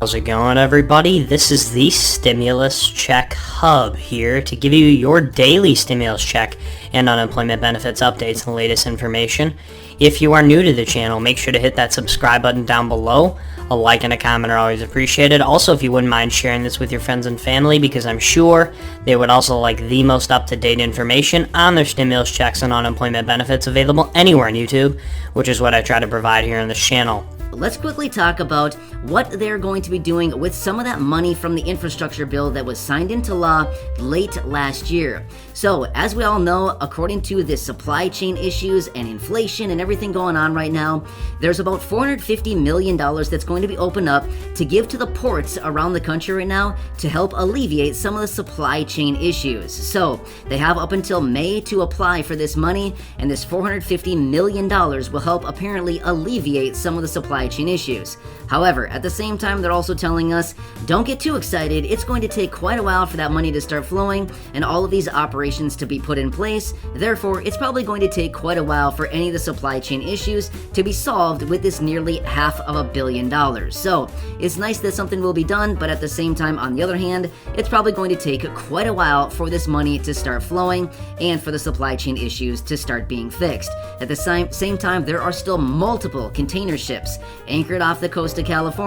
How's it going, everybody? This is the Stimulus Check Hub here to give you your daily stimulus check and unemployment benefits updates and the latest information. If you are new to the channel, make sure to hit that subscribe button down below. A like and a comment are always appreciated. Also, if you wouldn't mind sharing this with your friends and family, because I'm sure they would also like the most up-to-date information on their stimulus checks and unemployment benefits available anywhere on YouTube, which is what I try to provide here on this channel. Let's quickly talk about what they're going to be doing with some of that money from the infrastructure bill that was signed into law late last year. So, as we all know, according to the supply chain issues and inflation and everything going on right now, there's about $450 million that's going to be opened up to give to the ports around the country right now to help alleviate some of the supply chain issues. So, they have up until May to apply for this money, and this $450 million will help apparently alleviate some of the supply chain issues. However, at the same time, they're also telling us, don't get too excited. It's going to take quite a while for that money to start flowing and all of these operations to be put in place. Therefore, it's probably going to take quite a while for any of the supply chain issues to be solved with this nearly $500 million. So, it's nice that something will be done, but at the same time, on the other hand, it's probably going to take quite a while for this money to start flowing and for the supply chain issues to start being fixed. At the same time, there are still multiple container ships anchored off the coast of California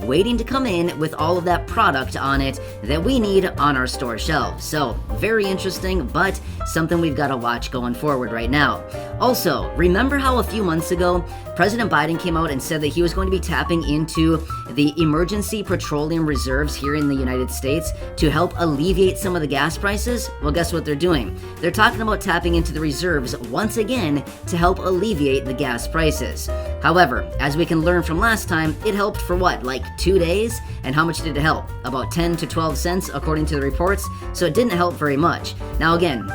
waiting to come in with all of that product on it that we need on our store shelves. So, very interesting, but something we've got to watch going forward right now. Also, remember how a few months ago, President Biden came out and said that he was going to be tapping into the emergency petroleum reserves here in the United States to help alleviate some of the gas prices? Well, guess what they're doing? They're talking about tapping into the reserves once again to help alleviate the gas prices. However, as we can learn from last time, it helped for what, like 2 days? And how much did it help? About 10 to 12 cents according to the reports, so it didn't help very much. Now again,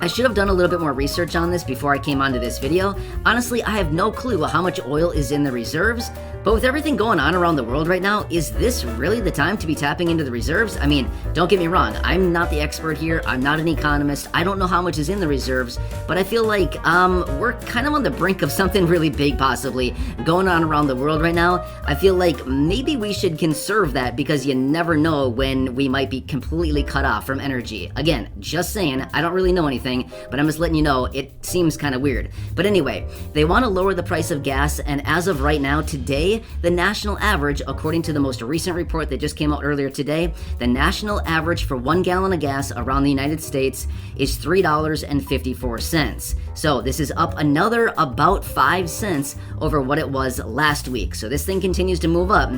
I should have done a little bit more research on this before I came onto this video. Honestly, I have no clue how much oil is in the reserves, but with everything going on around the world right now, is this really the time to be tapping into the reserves? I mean, don't get me wrong, I'm not the expert here, I'm not an economist, I don't know how much is in the reserves, but I feel like we're kind of on the brink of something really big possibly going on around the world right now. I feel like maybe we should conserve that because you never know when we might be completely cut off from energy. Again, just saying, I don't really know anything, but I'm just letting you know it seems kind of weird. But anyway, they want to lower the price of gas, and as of right now, today, the national average, according to the most recent report that just came out earlier today, the national average for 1 gallon of gas around the United States is $3.54. So this is up another about 5 cents over what it was last week. So this thing continues to move up.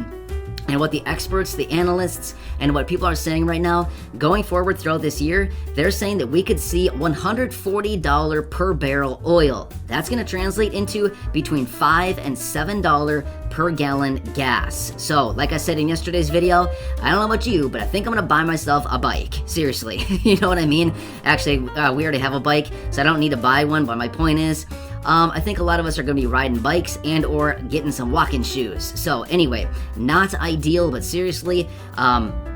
And what the experts, the analysts, and what people are saying right now, going forward throughout this year, they're saying that we could see $140 per barrel oil. That's going to translate into between $5 and $7 per gallon gas. So, like I said in yesterday's video, I don't know about you, but I think I'm going to buy myself a bike. Seriously, you know what I mean? Actually, we already have a bike, so I don't need to buy one, but my point is, I think a lot of us are going to be riding bikes and or getting some walking shoes. So anyway, not ideal, but seriously,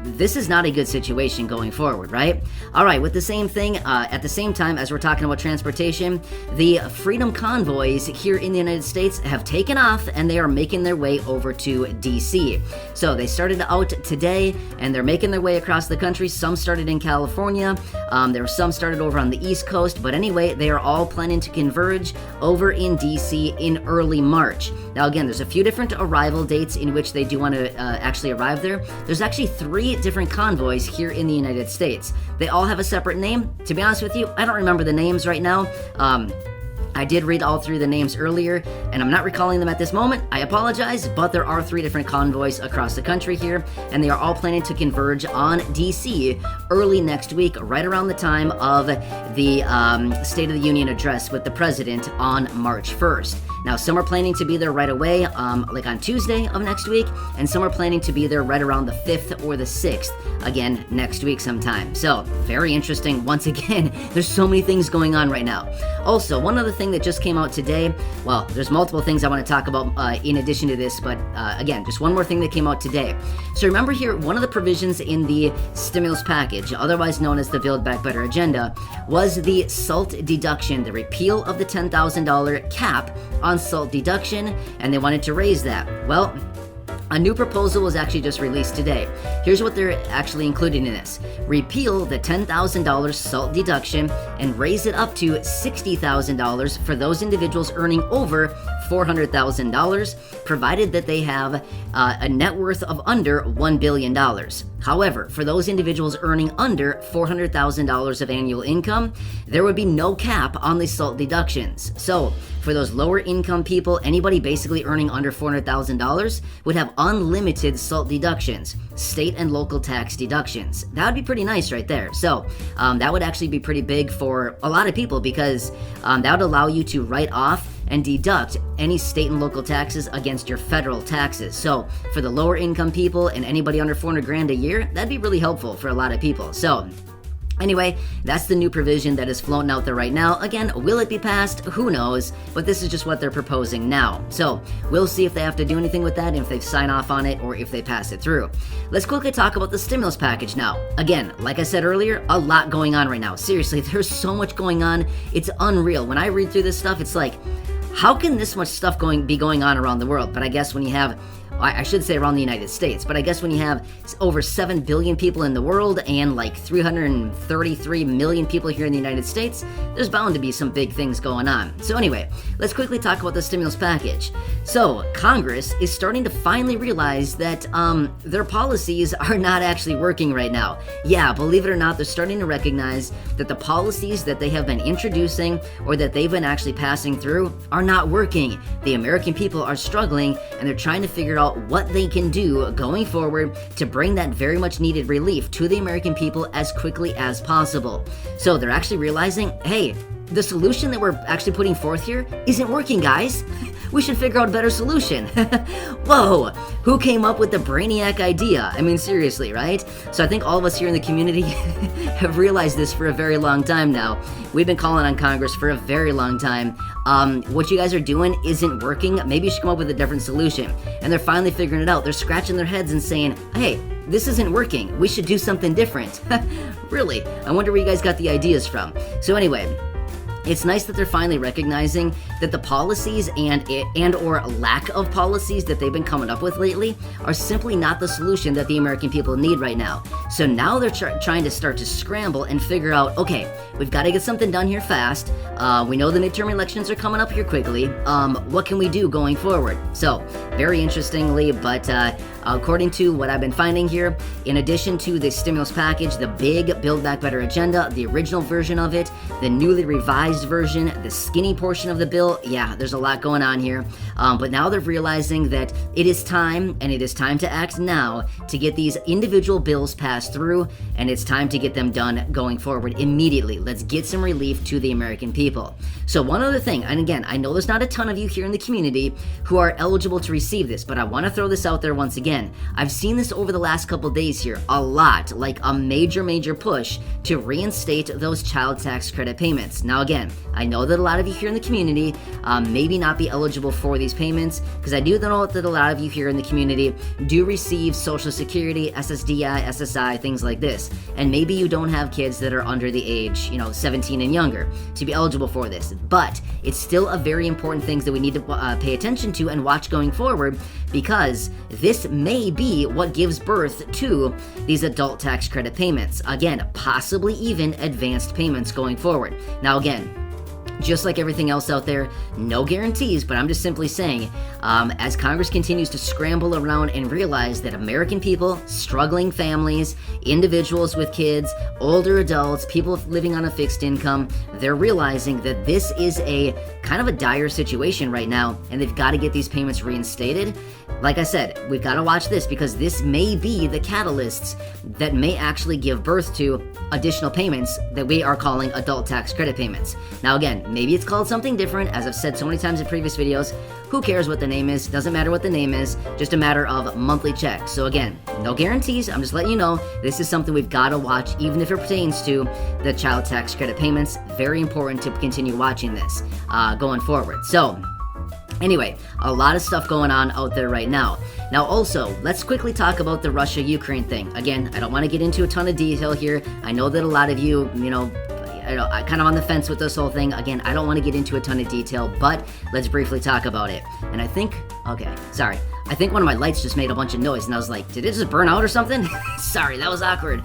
this is not a good situation going forward, right? All right, with the same thing, at the same time as we're talking about transportation, the Freedom Convoys here in the United States have taken off and they are making their way over to DC. So they started out today and they're making their way across the country. Some started in California, there were some started over on the East Coast, but anyway, they are all planning to converge over in DC in early March. Now again, there's a few different arrival dates in which they do want to actually arrive there. There's actually 3 different convoys here in the United States. They all have a separate name. To be honest with you, I don't remember the names right now. I did read all 3 of the names earlier, and I'm not recalling them at this moment. I apologize, but there are 3 different convoys across the country here, and they are all planning to converge on DC early next week, right around the time of the State of the Union address with the president on March 1st. Now, some are planning to be there right away, like on Tuesday of next week, and some are planning to be there right around the 5th or the 6th, again, next week sometime. So, very interesting. Once again, there's so many things going on right now. Also, one other thing that just came out today, well, there's multiple things I want to talk about in addition to this, but again, just one more thing that came out today. So remember here, one of the provisions in the stimulus package, otherwise known as the Build Back Better agenda, was the SALT deduction, the repeal of the $10,000 cap on SALT deduction, and they wanted to raise that. Well, A new proposal was actually just released today. Here's what they're actually including in this. Repeal the $10,000 SALT deduction and raise it up to $60,000 for those individuals earning over $400,000, provided that they have a net worth of under $1 billion. However, for those individuals earning under $400,000 of annual income, there would be no cap on the SALT deductions. So, for those lower income people, anybody basically earning under $400,000 would have unlimited SALT deductions, state and local tax deductions. That would be pretty nice right there. So that would actually be pretty big for a lot of people because that would allow you to write off and deduct any state and local taxes against your federal taxes. So for the lower income people and anybody under 400 grand a year, that'd be really helpful for a lot of people. So anyway, that's the new provision that is floating out there right now. Again, will it be passed? Who knows? But this is just what they're proposing now. So we'll see if they have to do anything with that, if they sign off on it, or if they pass it through. Let's quickly talk about the stimulus package now. Again, like I said earlier, a lot going on right now. Seriously, there's so much going on. It's unreal. When I read through this stuff, it's like, how can this much stuff be going on around the world? But I guess when you have, I should say around the United States, but I guess when you have over 7 billion people in the world and like 333 million people here in the United States, there's bound to be some big things going on. So anyway, let's quickly talk about the stimulus package. So Congress is starting to finally realize that their policies are not actually working right now. Yeah, believe it or not, they're starting to recognize that the policies that they have been introducing or that they've been actually passing through are not working. The American people are struggling and they're trying to figure out what they can do going forward to bring that very much needed relief to the American people as quickly as possible. So they're actually realizing, hey, the solution that we're actually putting forth here isn't working, guys. We should figure out a better solution. Whoa, who came up with the brainiac idea? I mean, seriously, right? So I think all of us here in the community have realized this for a very long time now. We've been calling on Congress for a very long time. What you guys are doing isn't working. Maybe you should come up with a different solution. And they're finally figuring it out. They're scratching their heads and saying, hey, this isn't working. We should do something different. Really? I wonder where you guys got the ideas from. So anyway, it's nice that they're finally recognizing that the policies and or lack of policies that they've been coming up with lately are simply not the solution that the American people need right now. So now they're trying to start to scramble and figure out, okay, we've got to get something done here fast. We know the midterm elections are coming up here quickly. What can we do going forward? So very interestingly, but according to what I've been finding here, in addition to the stimulus package, the big Build Back Better agenda, the original version of it, the newly revised version, the skinny portion of the bill, yeah, there's a lot going on here. But now they're realizing that it is time, and it is time to act now to get these individual bills passed through, and it's time to get them done going forward immediately. Let's get some relief to the American people. So one other thing, and again, I know there's not a ton of you here in the community who are eligible to receive this, but I want to throw this out there once again. I've seen this over the last couple days here a lot, like a major push to reinstate those child tax credit payments. Now again, I know that a lot of you here in the community maybe not be eligible for these payments, because I do know that a lot of you here in the community do receive Social Security, SSDI, SSI, things like this, and maybe you don't have kids that are under the age, 17 and younger to be eligible for this, but it's still a very important thing that we need to pay attention to and watch going forward, because this may be what gives birth to these adult tax credit payments. Again, possibly even advanced payments going forward. Now again, just like everything else out there, no guarantees, but I'm just simply saying, as Congress continues to scramble around and realize that American people, struggling families, individuals with kids, older adults, people living on a fixed income, they're realizing that this is a kind of a dire situation right now, and they've got to get these payments reinstated. Like I said, we've got to watch this, because this may be the catalysts that may actually give birth to additional payments that we are calling adult tax credit payments. Now again, maybe it's called something different, as I've said so many times in previous videos. Who cares what the name is? Doesn't matter what the name is, just a matter of monthly checks. So again, no guarantees. I'm just letting you know this is something we've got to watch, even if it pertains to the child tax credit payments. Very important to continue watching this going forward. So anyway, a lot of stuff going on out there right now. Now also, let's quickly talk about the Russia-Ukraine thing. Again, I don't want to get into a ton of detail here. I know that a lot of you, I kind of on the fence with this whole thing. Again, I don't want to get into a ton of detail, but let's briefly talk about it. And I think I think one of my lights just made a bunch of noise, and I was like, did it just burn out or something? Sorry, that was awkward.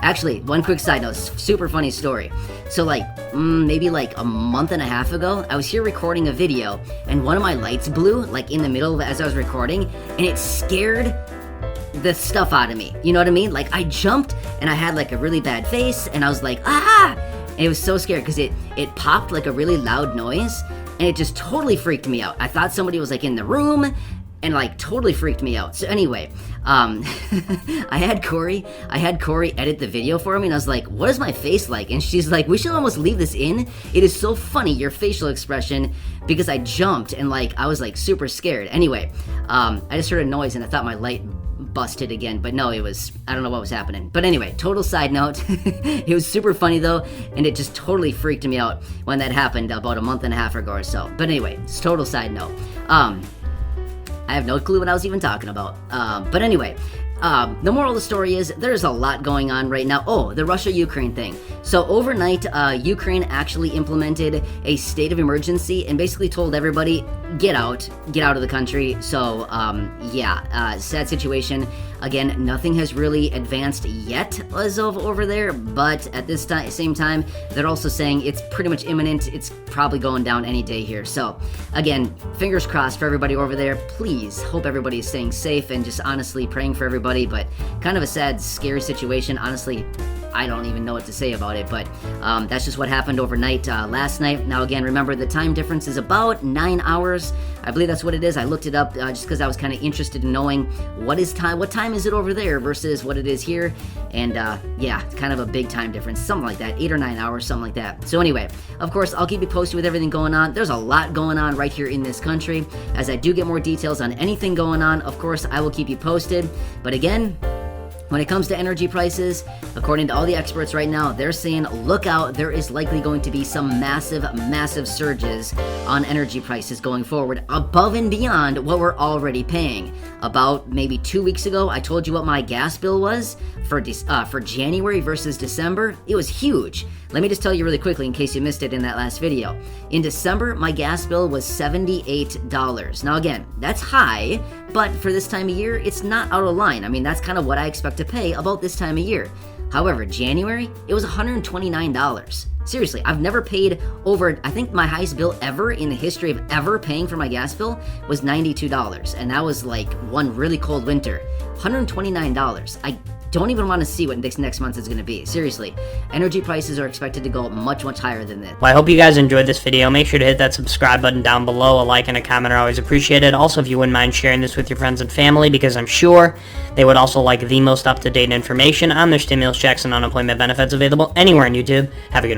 Actually, one quick side note, super funny story. So like, maybe like a month and a half ago, I was here recording a video, and one of my lights blew, like in the middle of it as I was recording, and it scared the stuff out of me. You know what I mean? Like, I jumped, and I had like a really bad face, and I was like, ah! And it was so scared, because it popped like a really loud noise, and it just totally freaked me out. I thought somebody was like in the room, and like totally freaked me out. So anyway, I had Corey edit the video for me, and I was like, what is my face like? And she's like, we should almost leave this in. It is so funny, your facial expression, because I jumped and like I was like super scared. Anyway, I just heard a noise and I thought my light busted again, but no, it was, I don't know what was happening. But anyway, total side note, it was super funny though, and it just totally freaked me out when that happened about a month and a half ago or so. But anyway, it's total side note. I have no clue what I was even talking about. But anyway, the moral of the story is there's a lot going on right now. Oh, the Russia-Ukraine thing. So overnight, Ukraine actually implemented a state of emergency and basically told everybody, get out of the country. So, yeah, sad situation. Again, nothing has really advanced yet as of over there, but at this same time, they're also saying it's pretty much imminent. It's probably going down any day here. So, again, fingers crossed for everybody over there. Please, hope everybody is staying safe and just honestly praying for everybody, but kind of a sad, scary situation. Honestly, I don't even know what to say about it, but that's just what happened overnight last night. Now, again, remember the time difference is about 9 hours. I believe that's what it is. I looked it up just because I was kind of interested in knowing what time is it over there versus what it is here. And yeah, kind of a big time difference, something like that, 8 or 9 hours, something like that. So anyway, of course, I'll keep you posted with everything going on. There's a lot going on right here in this country. As I do get more details on anything going on, of course, I will keep you posted. But again, when it comes to energy prices, according to all the experts right now, they're saying, look out, there is likely going to be some massive surges on energy prices going forward, above and beyond what we're already paying. About maybe 2 weeks ago, I told you what my gas bill was for January versus December. It was huge. Let me just tell you really quickly in case you missed it in that last video. In December, my gas bill was $78. Now again, that's high, but for this time of year, it's not out of line. I mean, that's kind of what I expect to pay about this time of year. However, January, it was $129. Seriously, I've never paid over, I think my highest bill ever in the history of ever paying for my gas bill was $92. And that was like one really cold winter. $129. I don't even want to see what next month is going to be. Seriously, energy prices are expected to go much higher than this. Well, I hope you guys enjoyed this video. Make sure to hit that subscribe button down below. A like and a comment are always appreciated. Also, if you wouldn't mind sharing this with your friends and family, because I'm sure they would also like the most up-to-date information on their stimulus checks and unemployment benefits available anywhere on YouTube. Have a good one.